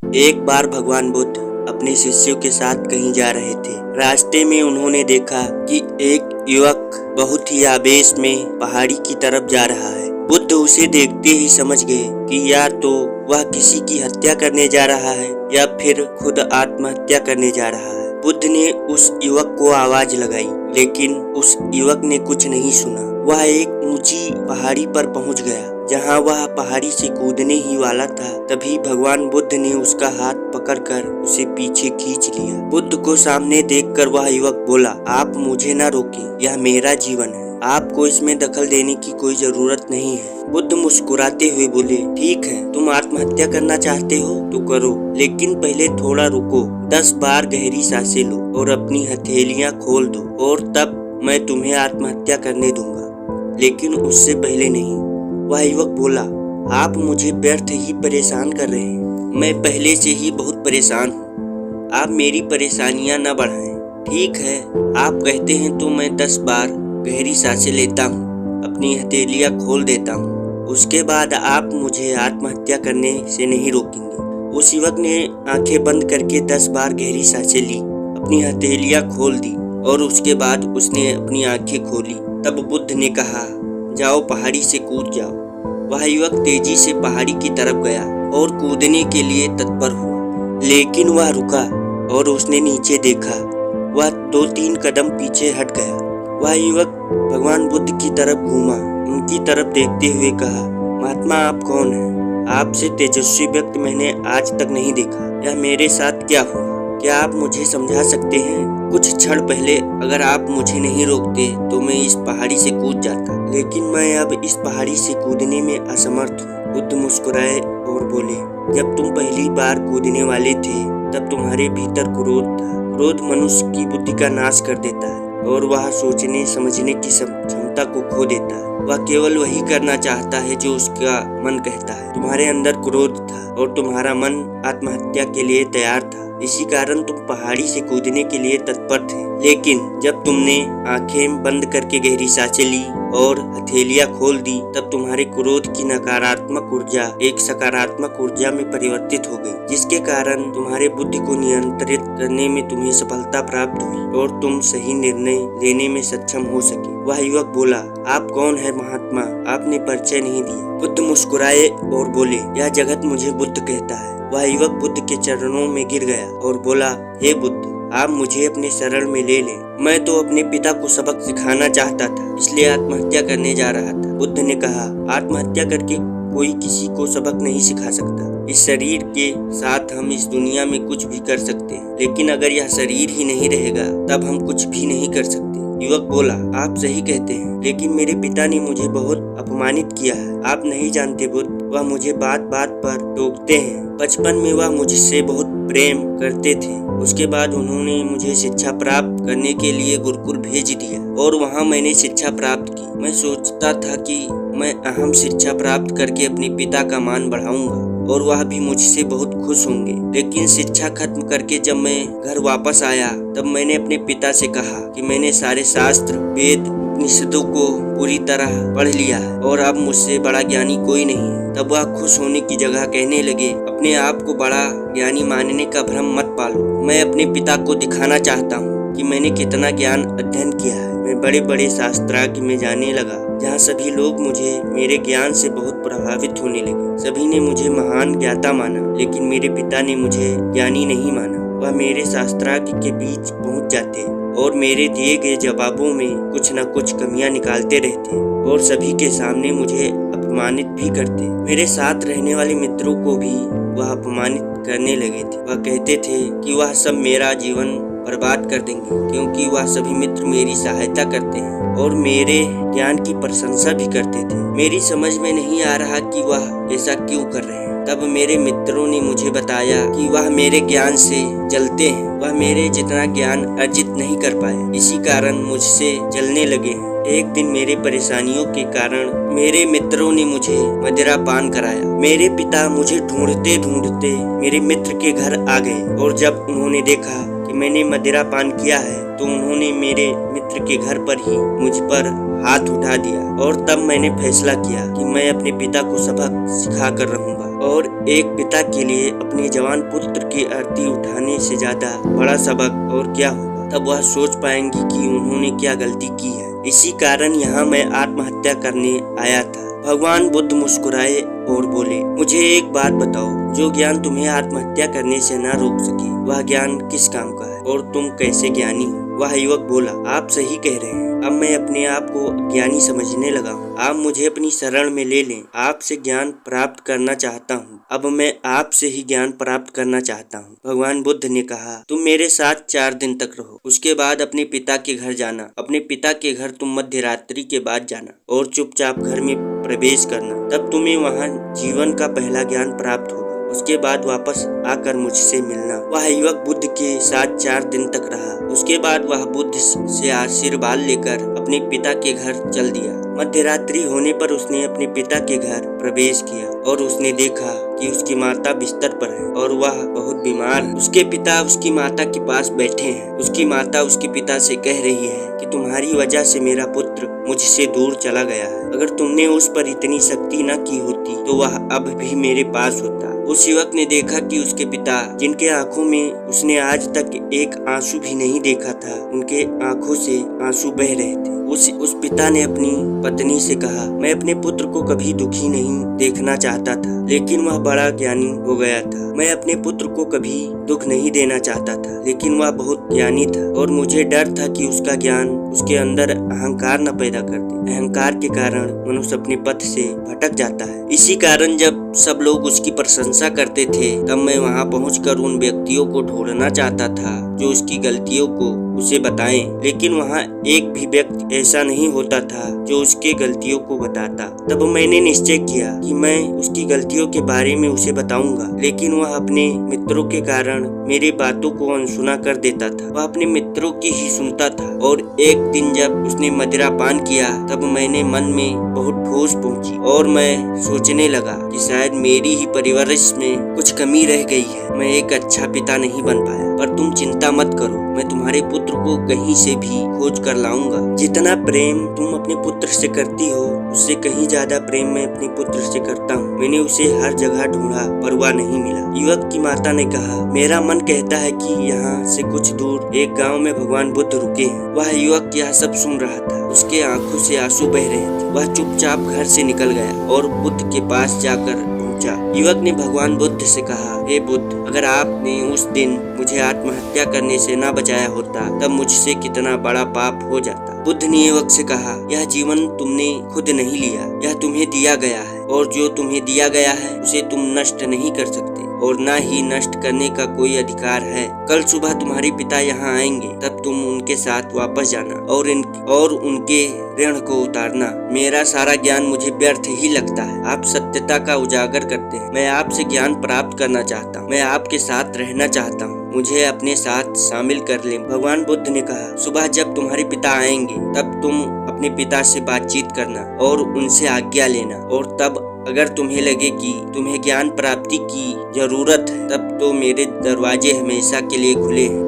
एक बार भगवान बुद्ध अपने शिष्यों के साथ कहीं जा रहे थे। रास्ते में उन्होंने देखा कि एक युवक बहुत ही आवेश में पहाड़ी की तरफ जा रहा है। बुद्ध उसे देखते ही समझ गए कि या तो वह किसी की हत्या करने जा रहा है या फिर खुद आत्महत्या करने जा रहा है। बुद्ध ने उस युवक को आवाज लगाई, लेकिन उस युवक ने कुछ नहीं सुना। वह एक ऊंची पहाड़ी पर पहुंच गया। जहां वह पहाड़ी से कूदने ही वाला था, तभी भगवान बुद्ध ने उसका हाथ पकड़कर उसे पीछे खींच लिया। बुद्ध को सामने देखकर वह युवक बोला, आप मुझे न रोकें, यह मेरा जीवन है, आपको इसमें दखल देने की कोई जरूरत नहीं है। बुद्ध मुस्कुराते हुए बोले, ठीक है, तुम आत्महत्या करना चाहते हो तो करो, लेकिन पहले थोड़ा रुको, 10 बार गहरी सांसें लो और अपनी हथेलियां खोल दो, और तब मैं तुम्हें आत्महत्या करने दूंगा, लेकिन उससे पहले नहीं। वह युवक बोला, आप मुझे व्यर्थ ही परेशान कर रहे हैं, मैं पहले से ही बहुत परेशान हूँ, आप मेरी परेशानियां न बढ़ाएं। ठीक है, आप कहते हैं तो मैं 10 बार गहरी सांसें लेता हूँ, अपनी हथेलियां खोल देता हूँ, उसके बाद आप मुझे आत्महत्या करने से नहीं रोकेंगे। उस युवक ने आंखें बंद करके 10 बार गहरी सांसें ली, अपनी हथेलियां खोल दी और उसके बाद उसने अपनी आंखें खोली। तब बुद्ध ने कहा, जाओ पहाड़ी से कूद जाओ। वह युवक तेजी से पहाड़ी की तरफ गया और कूदने के लिए तत्पर हुआ, लेकिन वह रुका और उसने नीचे देखा। वह 2-3 कदम पीछे हट गया। वह युवक भगवान बुद्ध की तरफ घूमा, उनकी तरफ देखते हुए कहा, महात्मा आप कौन हैं? आपसे तेजस्वी व्यक्ति मैंने आज तक नहीं देखा। यह मेरे साथ क्या हुआ? क्या आप मुझे समझा सकते हैं? कुछ क्षण पहले अगर आप मुझे नहीं रोकते तो मैं इस पहाड़ी से कूद जाता, लेकिन मैं अब इस पहाड़ी से कूदने में असमर्थ हूँ। बुद्ध मुस्कुराए और बोले, जब तुम पहली बार कूदने वाले थे तब तुम्हारे भीतर क्रोध था। क्रोध मनुष्य की बुद्धि का नाश कर देता है और वह सोचने समझने की क्षमता को खो देता है। वह केवल वही करना चाहता है जो उसका मन कहता है। तुम्हारे अंदर क्रोध था और तुम्हारा मन आत्महत्या के लिए तैयार था, इसी कारण तुम पहाड़ी से कूदने के लिए तत्पर थे। लेकिन जब तुमने आंखें बंद करके गहरी सांसें ली और हथेलियां खोल दी, तब तुम्हारे क्रोध की नकारात्मक ऊर्जा एक सकारात्मक ऊर्जा में परिवर्तित हो गई, जिसके कारण तुम्हारे बुद्धि को नियंत्रित करने में तुम्हें सफलता प्राप्त हुई और तुम सही निर्णय लेने में सक्षम हो सके। वह युवक बोला, आप कौन है महात्मा? आपने परिचय नहीं दिया। बुद्ध मुस्कुराए और बोले, यह जगत मुझे बुद्ध कहता है। वह युवक बुद्ध के चरणों में गिर गया और बोला, हे बुद्ध, आप मुझे अपने शरण में ले लें। मैं तो अपने पिता को सबक सिखाना चाहता था, इसलिए आत्महत्या करने जा रहा था। बुद्ध ने कहा, आत्महत्या करके कोई किसी को सबक नहीं सिखा सकता। इस शरीर के साथ हम इस दुनिया में कुछ भी कर सकते हैं, लेकिन अगर यह शरीर ही नहीं रहेगा तब हम कुछ भी नहीं कर सकते। युवक बोला, आप सही कहते हैं, लेकिन मेरे पिता ने मुझे बहुत अपमानित किया है। आप नहीं जानते बुद्ध, वह मुझे बात बात पर टोकते हैं। बचपन में वह मुझसे बहुत प्रेम करते थे। उसके बाद उन्होंने मुझे शिक्षा प्राप्त करने के लिए गुरुकुल भेज दिया और वहाँ मैंने शिक्षा प्राप्त की। मैं सोचता था कि मैं अहम शिक्षा प्राप्त करके अपने पिता का मान बढ़ाऊंगा और वह भी मुझसे बहुत खुश होंगे। लेकिन शिक्षा खत्म करके जब मैं घर वापस आया तब मैंने अपने पिता से कहा कि मैंने सारे शास्त्र, वेद, उपनिषदों को पूरी तरह पढ़ लिया है और अब मुझसे बड़ा ज्ञानी कोई नहीं है। तब वह खुश होने की जगह कहने लगे, अपने आप को बड़ा ज्ञानी मानने का भ्रम मत पालो। मैं अपने पिता को दिखाना चाहता हूँ कि मैंने कितना ज्ञान अध्ययन किया है। मैं बड़े बड़े शास्त्राज्ञ में जाने लगा, जहाँ सभी लोग मुझे मेरे ज्ञान से बहुत प्रभावित होने लगे। सभी ने मुझे महान ज्ञाता माना, लेकिन मेरे पिता ने मुझे ज्ञानी नहीं माना। वह मेरे शास्त्राज्ञ के बीच पहुँच जाते और मेरे दिए गए जवाबों में कुछ न कुछ कमियां निकालते रहते और सभी के सामने मुझे अपमानित भी करते। मेरे साथ रहने वाले मित्रों को भी वह अपमानित करने लगे थे। वह कहते थे कि वह सब मेरा जीवन बर्बाद कर देंगे, क्योंकि वह सभी मित्र मेरी सहायता करते हैं और मेरे ज्ञान की प्रशंसा भी करते थे। मेरी समझ में नहीं आ रहा कि वह ऐसा क्यों कर रहे हैं। तब मेरे मित्रों ने मुझे बताया कि वह मेरे ज्ञान से जलते हैं, वह मेरे जितना ज्ञान अर्जित नहीं कर पाए, इसी कारण मुझसे जलने लगे हैं। एक दिन मेरे परेशानियों के कारण मेरे मित्रों ने मुझे मदिरा पान कराया। मेरे पिता मुझे ढूंढते ढूंढते मेरे मित्र के घर आ गए और जब उन्होंने देखा कि मैंने मदिरा पान किया है तो उन्होंने मेरे मित्र के घर पर ही मुझ पर हाथ उठा दिया और तब मैंने फैसला किया कि मैं अपने पिता को सबक सिखा कर रहूंगा। और एक पिता के लिए अपने जवान पुत्र की आरती उठाने से ज्यादा बड़ा सबक और क्या होगा। तब वह सोच पाएंगी कि उन्होंने क्या गलती की है। इसी कारण यहाँ मैं आत्महत्या करने आया था। भगवान बुद्ध मुस्कुराए और बोले, मुझे एक बात बताओ, जो ज्ञान तुम्हें आत्महत्या करने से न रोक सके वह ज्ञान किस काम का है और तुम कैसे ज्ञानी हो? वह युवक बोला, आप सही कह रहे हैं। अब मैं अपने आप को ज्ञानी समझने लगा हूँ। आप मुझे अपनी शरण में ले लें। आपसे ज्ञान प्राप्त करना चाहता हूँ। अब मैं आपसे ही ज्ञान प्राप्त करना चाहता हूँ। भगवान बुद्ध ने कहा, तुम मेरे साथ 4 दिन तक रहो। उसके बाद अपने पिता के घर जाना। अपने पिता के घर तुम मध्य रात्रि के बाद जाना और चुपचाप घर में प्रवेश करना। तब तुम्हें वहाँ जीवन का पहला ज्ञान प्राप्त होगा। उसके बाद वापस आकर मुझसे मिलना। वह युवक बुद्ध के साथ 4 दिन तक रहा। उसके बाद वह बुद्ध से आशीर्वाद लेकर अपने पिता के घर चल दिया। मध्य रात्रि होने पर उसने अपने पिता के घर प्रवेश किया और उसने देखा कि उसकी माता बिस्तर पर है और वह बहुत बीमार है। उसके पिता उसकी माता के पास बैठे हैं। उसकी माता उसके पिता से कह रही है कि तुम्हारी वजह से मेरा पुत्र मुझसे दूर चला गया है। अगर तुमने उस पर इतनी सख्ती न की होती तो वह अब भी मेरे पास होता। उस युवक ने देखा कि उसके पिता, जिनके आंखों में उसने आज तक एक आंसू भी नहीं देखा था, उनके आंखों से आंसू बह रहे थे। उस पिता ने अपनी पत्नी से कहा, मैं अपने पुत्र को कभी दुखी नहीं देखना चाहता था, लेकिन वह बड़ा ज्ञानी हो गया था। मैं अपने पुत्र को कभी दुख नहीं देना चाहता था, लेकिन वह बहुत ज्ञानी था और मुझे डर था कि उसका ज्ञान उसके अंदर अहंकार न पैदा कर दे। अहंकार के कारण मनुष्य अपने पथ से भटक जाता है। इसी कारण जब सब लोग उसकी प्रशंसा करते थे, तब मैं वहां पहुंचकर उन व्यक्तियों को ढूंढना चाहता था जो उसकी गलतियों को उसे बताएं, लेकिन वहां एक भी व्यक्ति ऐसा नहीं होता था जो उसके गलतियों को बताता। तब मैंने निश्चय किया कि मैं उसकी गलतियों के बारे में उसे बताऊंगा, लेकिन वह अपने मित्रों के कारण मेरी बातों को अनसुना कर देता था। वह अपने मित्रों की ही सुनता था। और एक दिन जब उसने मदिरा पान किया, तब मैंने मन में बहुत ठोस पहुंची और मैं सोचने लगा कि शायद मेरी ही परवरिश में कुछ कमी रह गई है। मैं एक अच्छा पिता नहीं बन पाया। पर तुम चिंता मत करो, मैं तुम्हारे पुत्र को कहीं से भी खोज कर लाऊंगा। जितना प्रेम तुम अपने पुत्र से करती हो, उससे कहीं ज्यादा प्रेम मैं अपने पुत्र से करता हूँ। मैंने उसे हर जगह ढूंढा पर वह नहीं मिला। युवक की माता ने कहा, मेरा मन कहता है कि यहाँ से कुछ दूर एक गांव में भगवान बुद्ध रुके हैं। वह युवक यह सब सुन रहा था। उसके आंखों से आंसू बह रहे थे। वह चुपचाप घर से निकल गया और बुद्ध के पास जाकर युवक ने भगवान बुद्ध से कहा, हे बुद्ध, अगर आपने उस दिन मुझे आत्महत्या करने से न बचाया होता, तब मुझसे कितना बड़ा पाप हो जाता। बुद्ध ने युवक से कहा, यह जीवन तुमने खुद नहीं लिया, यह तुम्हें दिया गया है और जो तुम्हें दिया गया है उसे तुम नष्ट नहीं कर सकते और न ही नष्ट करने का कोई अधिकार है। कल सुबह तुम्हारे पिता यहाँ आएंगे, तब तुम उनके साथ वापस जाना और उनके ऋण को उतारना। मेरा सारा ज्ञान मुझे व्यर्थ ही लगता है। आप सत्यता का उजागर करते हैं। मैं आपसे ज्ञान प्राप्त करना चाहता हूँ। मैं आपके साथ रहना चाहता हूँ। मुझे अपने साथ शामिल कर ले। भगवान बुद्ध ने कहा, सुबह जब तुम्हारे पिता आएंगे, तब तुम अपने पिता से बातचीत करना और उनसे आज्ञा लेना, और तब अगर तुम्हें लगे कि तुम्हें ज्ञान प्राप्ति की जरूरत है, तब तो मेरे दरवाजे हमेशा के लिए खुले हैं।